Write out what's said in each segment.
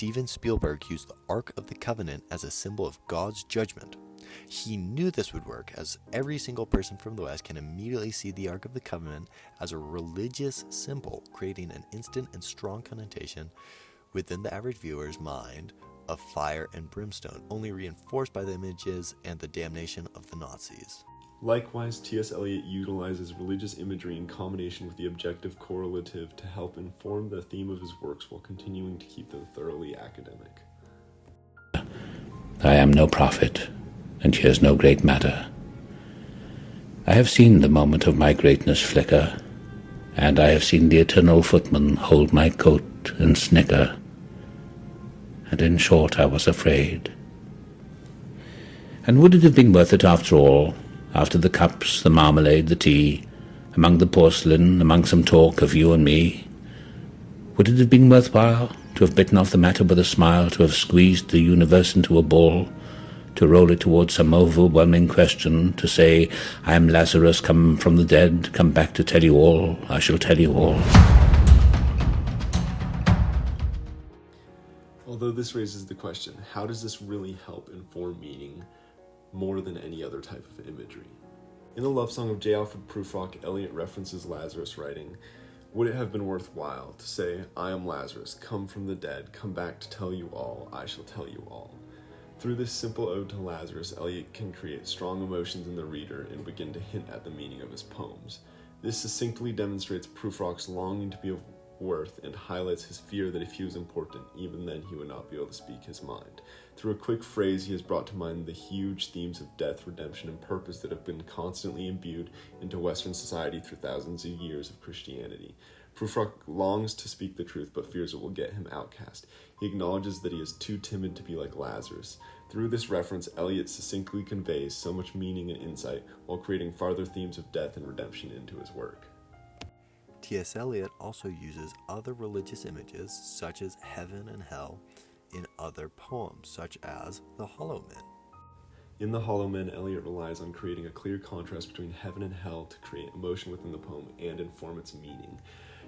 Steven Spielberg used the Ark of the Covenant as a symbol of God's judgment. He knew this would work, as every single person from the West can immediately see the Ark of the Covenant as a religious symbol, creating an instant and strong connotation within the average viewer's mind of fire and brimstone, only reinforced by the images and the damnation of the Nazis. Likewise, T.S. Eliot utilizes religious imagery in combination with the objective correlative to help inform the theme of his works while continuing to keep them thoroughly academic. I am no prophet, and here's no great matter. I have seen the moment of my greatness flicker, and I have seen the eternal footman hold my coat and snicker, and in short I was afraid. And would it have been worth it after all, after the cups, the marmalade, the tea, among the porcelain, among some talk of you and me? Would it have been worthwhile to have bitten off the matter with a smile, to have squeezed the universe into a ball, to roll it towards some overwhelming question, to say, I am Lazarus come from the dead, come back to tell you all, I shall tell you all? Although this raises the question, how does this really help inform meaning more than any other type of imagery? In the love song of J. Alfred Prufrock, Eliot references Lazarus, writing, would it have been worthwhile to say, I am Lazarus, come from the dead, come back to tell you all, I shall tell you all? Through this simple ode to Lazarus, Eliot can create strong emotions in the reader and begin to hint at the meaning of his poems. This succinctly demonstrates Prufrock's longing to be of worth and highlights his fear that if he was important, even then he would not be able to speak his mind. Through a quick phrase, he has brought to mind the huge themes of death, redemption, and purpose that have been constantly imbued into Western society through thousands of years of Christianity. Prufrock longs to speak the truth, but fears it will get him outcast. He acknowledges that he is too timid to be like Lazarus. Through this reference, Eliot succinctly conveys so much meaning and insight while creating farther themes of death and redemption into his work. T.S. Eliot also uses other religious images, such as heaven and hell, in other poems, such as The Hollow Men. In The Hollow Men, Eliot relies on creating a clear contrast between heaven and hell to create emotion within the poem and inform its meaning.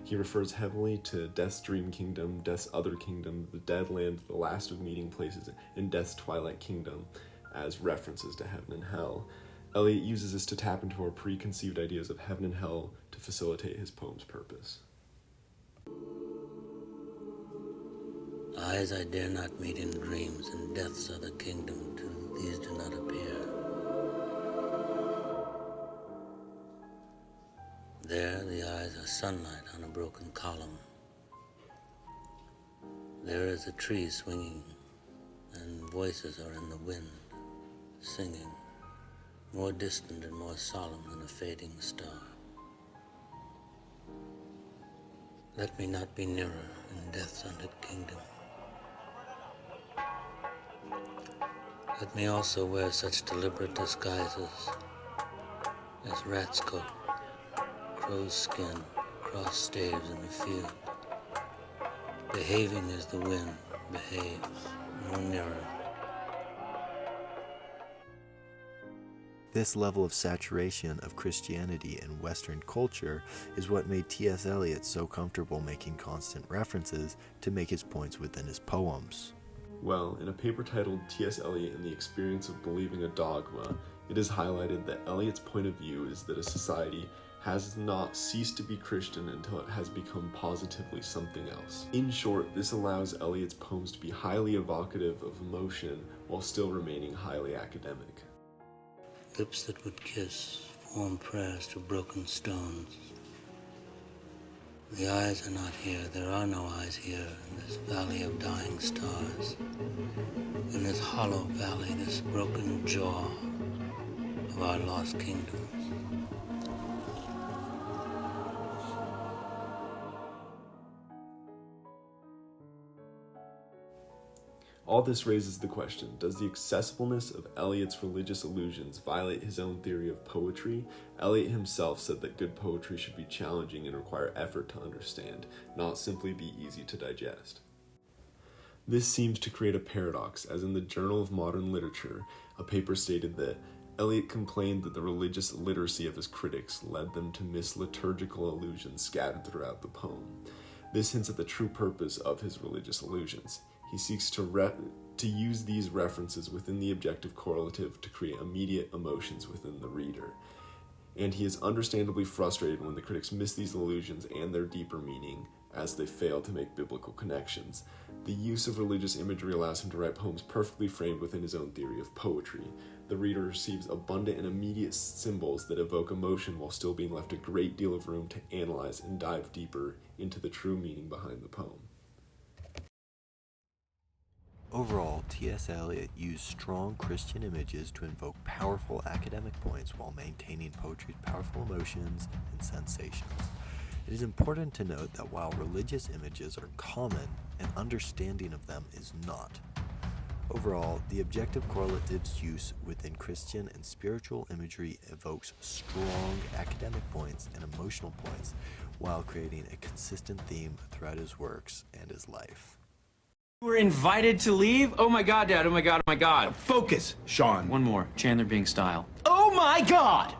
He refers heavily to Death's dream kingdom, Death's other kingdom, the dead land, the last of meeting places, and Death's twilight kingdom as references to heaven and hell. Eliot uses this to tap into our preconceived ideas of heaven and hell to facilitate his poem's purpose. Eyes I dare not meet in dreams, and death's other kingdom too, these do not appear. There the eyes are sunlight on a broken column. There is a tree swinging, and voices are in the wind, singing, more distant and more solemn than a fading star. Let me not be nearer in death's hunted kingdom. Let me also wear such deliberate disguises as rat's coat, crow's skin, cross staves in the field. Behaving as the wind behaves, no nearer. This level of saturation of Christianity in Western culture is what made T.S. Eliot so comfortable making constant references to make his points within his poems. Well, in a paper titled T.S. Eliot and the Experience of Believing a Dogma, it is highlighted that Eliot's point of view is that a society has not ceased to be Christian until it has become positively something else. In short, this allows Eliot's poems to be highly evocative of emotion while still remaining highly academic. Lips that would kiss, form prayers to broken stones. The eyes are not here, there are no eyes here in this valley of dying stars. In this hollow valley, this broken jaw of our lost kingdoms. All this raises the question, does the accessibleness of Eliot's religious allusions violate his own theory of poetry? Eliot himself said that good poetry should be challenging and require effort to understand, not simply be easy to digest. This seems to create a paradox, as in the Journal of Modern Literature, a paper stated that Eliot complained that the religious illiteracy of his critics led them to miss liturgical allusions scattered throughout the poem. This hints at the true purpose of his religious allusions. He seeks to use these references within the objective correlative to create immediate emotions within the reader. And he is understandably frustrated when the critics miss these allusions and their deeper meaning as they fail to make biblical connections. The use of religious imagery allows him to write poems perfectly framed within his own theory of poetry. The reader receives abundant and immediate symbols that evoke emotion while still being left a great deal of room to analyze and dive deeper into the true meaning behind the poem. Overall, T.S. Eliot used strong Christian images to invoke powerful academic points while maintaining poetry's powerful emotions and sensations. It is important to note that while religious images are common, an understanding of them is not. Overall, the objective correlative's use within Christian and spiritual imagery evokes strong academic points and emotional points while creating a consistent theme throughout his works and his life. You were invited to leave? Oh my god, Dad. Oh my god, oh my god. Focus, Sean. One more. Chandler Bing style. Oh my God!